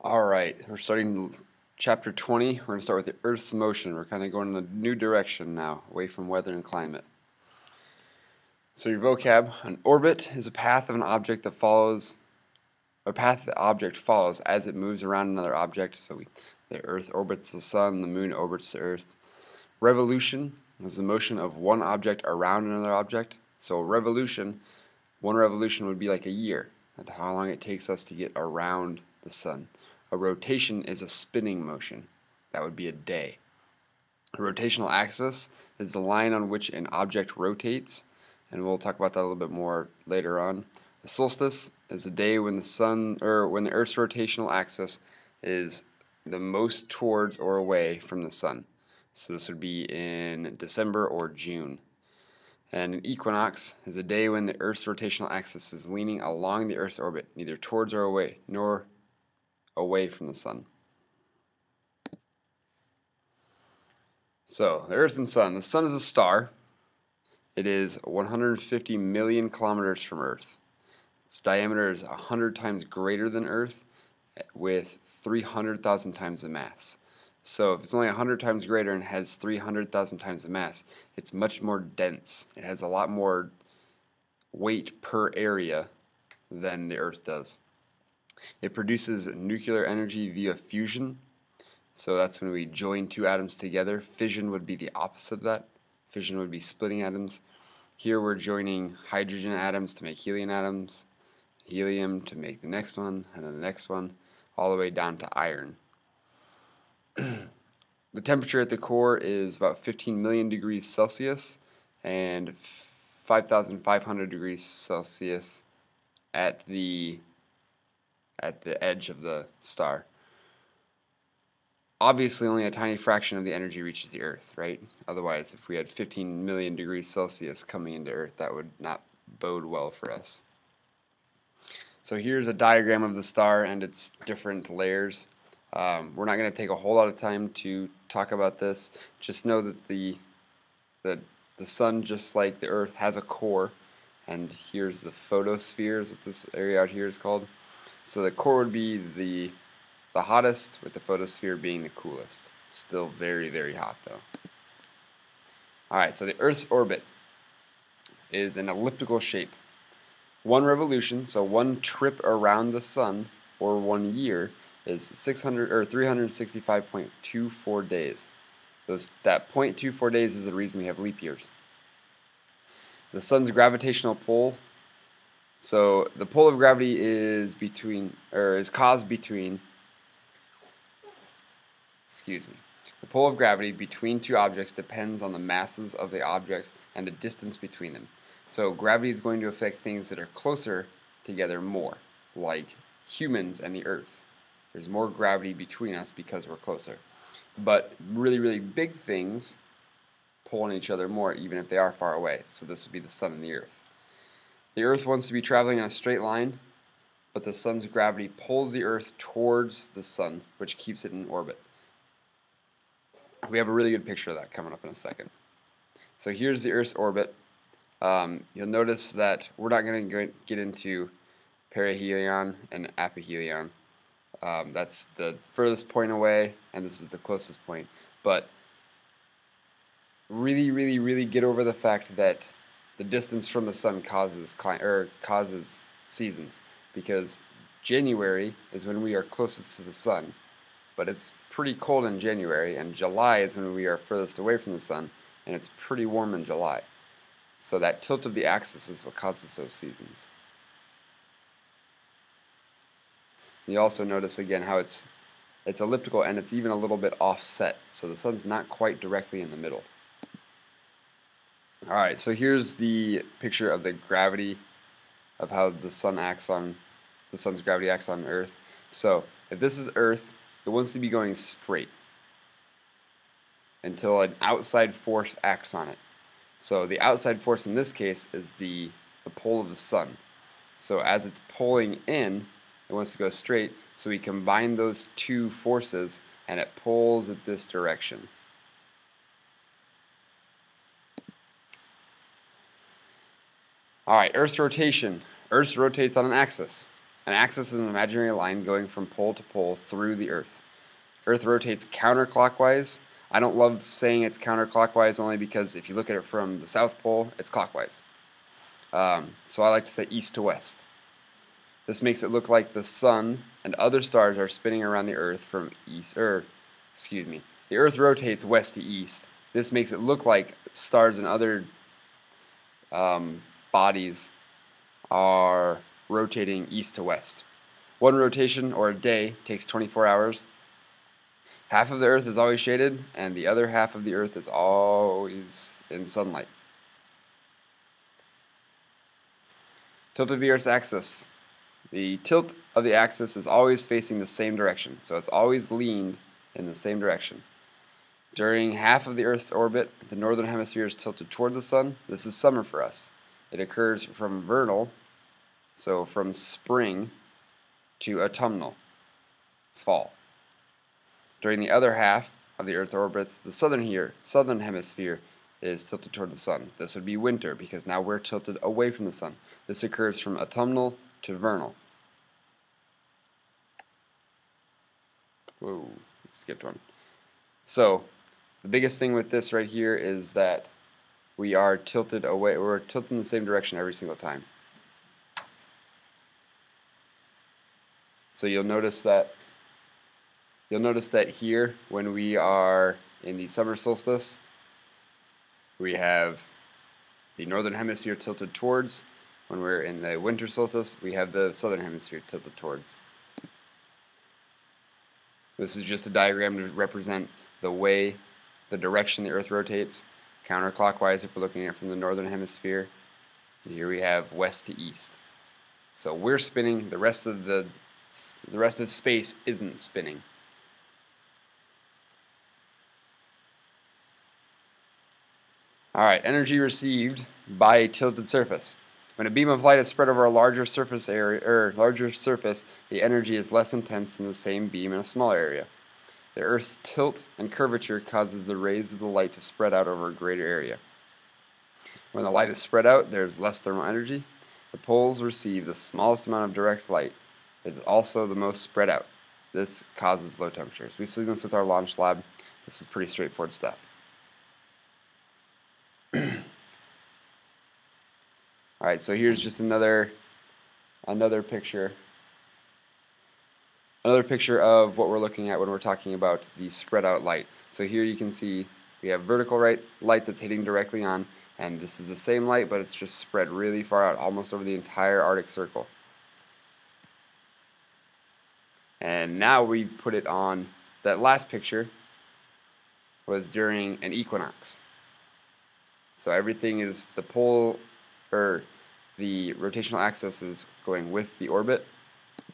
All right, we're starting chapter 20. We're going to start with the Earth's motion. We're kind of going in a new direction now, away from weather and climate. So your vocab, an orbit is a path of an object that follows, a path the object follows as it moves around another object. So the Earth orbits the Sun, the Moon orbits the Earth. Revolution is the motion of one object around another object. So one revolution would be like a year, and how long it takes us to get around the Sun. A rotation is a spinning motion. That would be a day. A rotational axis is the line on which an object rotates, and we'll talk about that a little bit more later on. A solstice is a day when when the Earth's rotational axis is the most towards or away from the Sun. So this would be in December or June. And an equinox is a day when the Earth's rotational axis is leaning along the Earth's orbit, neither towards or away, nor away from the Sun. So, the Earth and Sun. The Sun is a star. It is 150 million kilometers from Earth. Its diameter is 100 times greater than Earth, with 300,000 times the mass. So if it's only 100 times greater and has 300,000 times the mass, it's much more dense. It has a lot more weight per area than the Earth does. It produces nuclear energy via fusion. So that's when we join two atoms together. Fission would be the opposite of that. Fission would be splitting atoms. Here we're joining hydrogen atoms to make helium atoms, helium to make the next one, and then the next one, all the way down to iron. The temperature at the core is about 15 million degrees Celsius and 5,500 degrees Celsius at the edge of the star. Obviously, only a tiny fraction of the energy reaches the Earth, right? Otherwise, if we had 15 million degrees Celsius coming into Earth, that would not bode well for us. So here's a diagram of the star and its different layers. We're not going to take a whole lot of time to talk about this. Just know that the Sun, just like the Earth, has a core, and here's the photosphere, is what this area out here is called. So the core would be the hottest, with the photosphere being the coolest. It's still very, very hot though. Alright, so the Earth's orbit is an elliptical shape. One revolution, so one trip around the Sun, or 1 year, is 365.24 days. That 0.24 days is the reason we have leap years. The Sun's gravitational pull. So the pull of gravity is caused between. The pull of gravity between two objects depends on the masses of the objects and the distance between them. So gravity is going to affect things that are closer together more, like humans and the Earth. There's more gravity between us because we're closer. But really, really big things pull on each other more, even if they are far away. So this would be the Sun and the Earth. The Earth wants to be traveling in a straight line, but the Sun's gravity pulls the Earth towards the Sun, which keeps it in orbit. We have a really good picture of that coming up in a second. So here's the Earth's orbit. You'll notice that we're not going to get into perihelion and aphelion. That's the furthest point away, and this is the closest point. But really, really, really get over the fact that the distance from the Sun causes seasons, because January is when we are closest to the Sun, but it's pretty cold in January, and July is when we are furthest away from the Sun, and it's pretty warm in July. So that tilt of the axis is what causes those seasons. You also notice again how it's elliptical, and it's even a little bit offset, so the Sun's not quite directly in the middle. Alright, so here's the picture of the gravity, of how the Sun's gravity acts on Earth. So if this is Earth, it wants to be going straight until an outside force acts on it. So the outside force in this case is the pull of the Sun. So as it's pulling in, it wants to go straight, so we combine those two forces and it pulls at this direction. Alright, Earth's rotation. Earth rotates on an axis. An axis is an imaginary line going from pole to pole through the Earth. Earth rotates counterclockwise. I don't love saying it's counterclockwise only because if you look at it from the South Pole, it's clockwise. So I like to say east to west. This makes it look like the sun and other stars are spinning around the Earth from the Earth rotates west to east. This makes it look like stars and other bodies are rotating east to west. One rotation, or a day, takes 24 hours. Half of the Earth is always shaded, and the other half of the Earth is always in sunlight. Tilt of the Earth's axis. The tilt of the axis is always facing the same direction, so it's always leaned in the same direction. During half of the Earth's orbit, the northern hemisphere is tilted toward the sun. This is summer for us. It occurs from vernal, so from spring, to autumnal, fall. During the other half of the Earth orbits, the southern hemisphere is tilted toward the sun. This would be winter because now we're tilted away from the sun. This occurs from autumnal to vernal. Whoa, skipped one. So, the biggest thing with this right here is that we are tilted away. We're tilted in the same direction every single time. So you'll notice that here when we are in the summer solstice, we have the northern hemisphere tilted towards. When we're in the winter solstice, we have the southern hemisphere tilted towards. This is just a diagram to represent the direction the Earth rotates, counterclockwise if we're looking at it from the northern hemisphere. And here we have west to east. So we're spinning, the rest of space isn't spinning. Alright, energy received by a tilted surface. When a beam of light is spread over a larger surface, the energy is less intense than the same beam in a smaller area. The Earth's tilt and curvature causes the rays of the light to spread out over a greater area. When the light is spread out, there is less thermal energy. The poles receive the smallest amount of direct light. It is also the most spread out. This causes low temperatures. We've seen this with our launch lab. This is pretty straightforward stuff. Alright, so here's just another picture. Another picture of what we're looking at when we're talking about the spread out light. So here you can see we have vertical light that's hitting directly on, and this is the same light, but it's just spread really far out, almost over the entire Arctic Circle. And now we've put it on, that last picture was during an equinox. So everything is, the rotational axis is going with the orbit.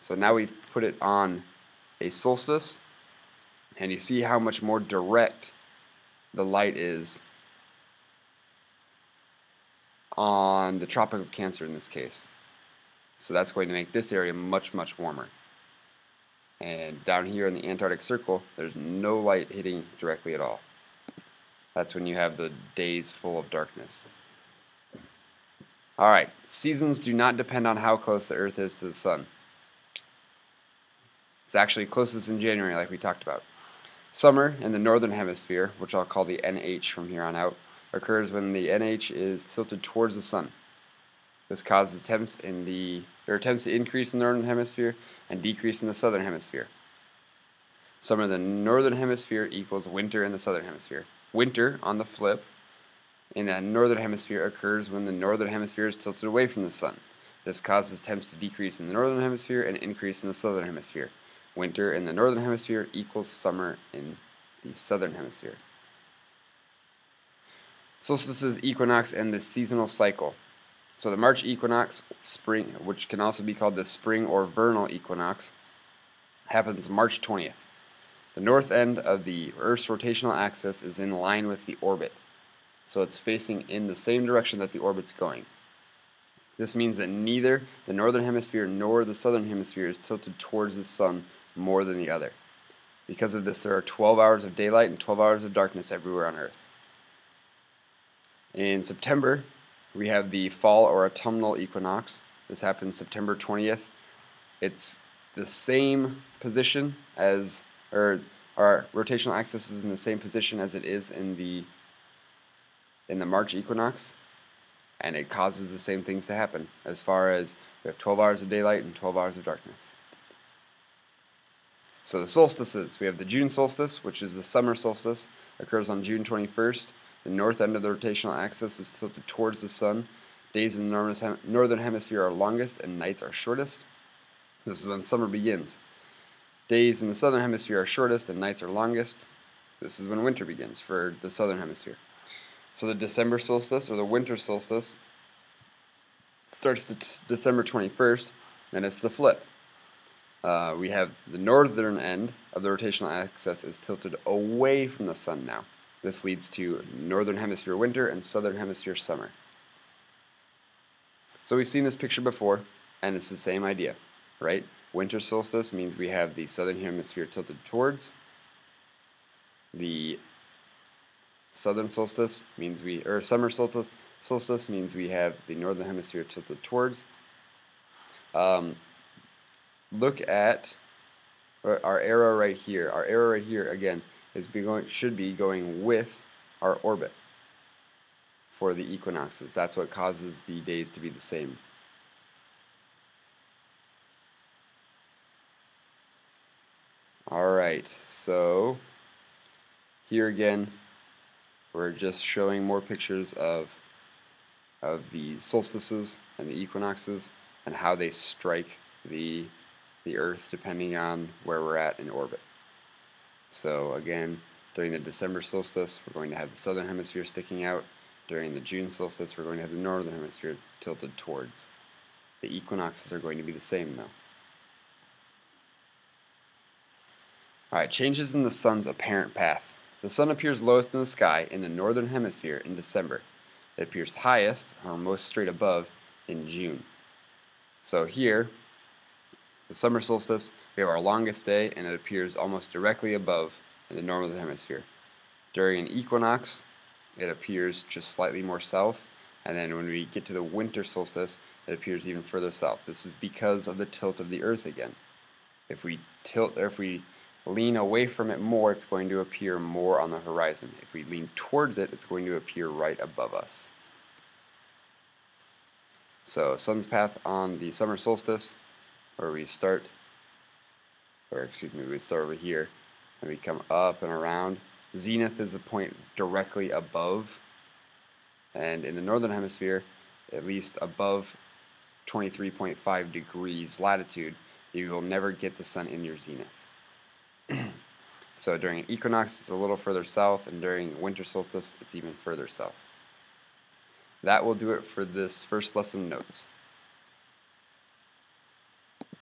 So now we've put it on a solstice, and you see how much more direct the light is on the Tropic of Cancer in this case. So that's going to make this area much, much warmer. And down here in the Antarctic Circle, there's no light hitting directly at all. That's when you have the days full of darkness. Alright, seasons do not depend on how close the Earth is to the sun. It's actually closest in January, like we talked about. Summer in the northern hemisphere, which I'll call the NH from here on out, occurs when the NH is tilted towards the sun. This causes temps to increase in the northern hemisphere and decrease in the southern hemisphere. Summer in the northern hemisphere equals winter in the southern hemisphere. Winter, on the flip, in the northern hemisphere occurs when the northern hemisphere is tilted away from the sun. This causes temps to decrease in the northern hemisphere and increase in the southern hemisphere. Winter in the northern hemisphere equals summer in the southern hemisphere. Solstices, equinox, and the seasonal cycle. So the March equinox, spring, which can also be called the spring or vernal equinox, happens March 20th. The north end of the Earth's rotational axis is in line with the orbit. So it's facing in the same direction that the orbit's going. This means that neither the northern hemisphere nor the southern hemisphere is tilted towards the sun more than the other. Because of this, there are 12 hours of daylight and 12 hours of darkness everywhere on Earth. In September, we have the fall or autumnal equinox. This happens September 20th. it's the same position as, or our rotational axis is in the same position as it is in the March equinox, and it causes the same things to happen as far as we have 12 hours of daylight and 12 hours of darkness. So the solstices, we have the June solstice, which is the summer solstice, occurs on June 21st. The north end of the rotational axis is tilted towards the sun. Days in the northern hemisphere are longest and nights are shortest. This is when summer begins. Days in the southern hemisphere are shortest and nights are longest. This is when winter begins for the southern hemisphere. So the December solstice, or the winter solstice, starts December 21st, and it's the flip. We have the northern end of the rotational axis is tilted away from the sun now. This leads to northern hemisphere winter and southern hemisphere summer. So we've seen this picture before, and it's the same idea, right? Winter solstice means we have the southern hemisphere tilted towards. The southern solstice means summer solstice means we have the northern hemisphere tilted towards. Look at our arrow right here. Our arrow right here again should be going with our orbit for the equinoxes. That's what causes the days to be the same. Alright, so here again we're just showing more pictures of the solstices and the equinoxes and how they strike the Earth depending on where we're at in orbit. So again, during the December solstice, we're going to have the southern hemisphere sticking out. During the June solstice, we're going to have the northern hemisphere tilted towards. The equinoxes are going to be the same though. Alright, changes in the sun's apparent path. The sun appears lowest in the sky in the northern hemisphere in December. It appears highest, or most straight above, in June. So here, the summer solstice, we have our longest day, and it appears almost directly above in the northern hemisphere. During an equinox, it appears just slightly more south, and then when we get to the winter solstice, it appears even further south. This is because of the tilt of the Earth again. If we lean away from it more, it's going to appear more on the horizon. If we lean towards it, it's going to appear right above us. So sun's path on the summer solstice, where we start over here, and we come up and around. Zenith is a point directly above, and in the northern hemisphere, at least above 23.5 degrees latitude, you will never get the sun in your zenith. So during equinox, it's a little further south, and during winter solstice, it's even further south. That will do it for this first lesson notes.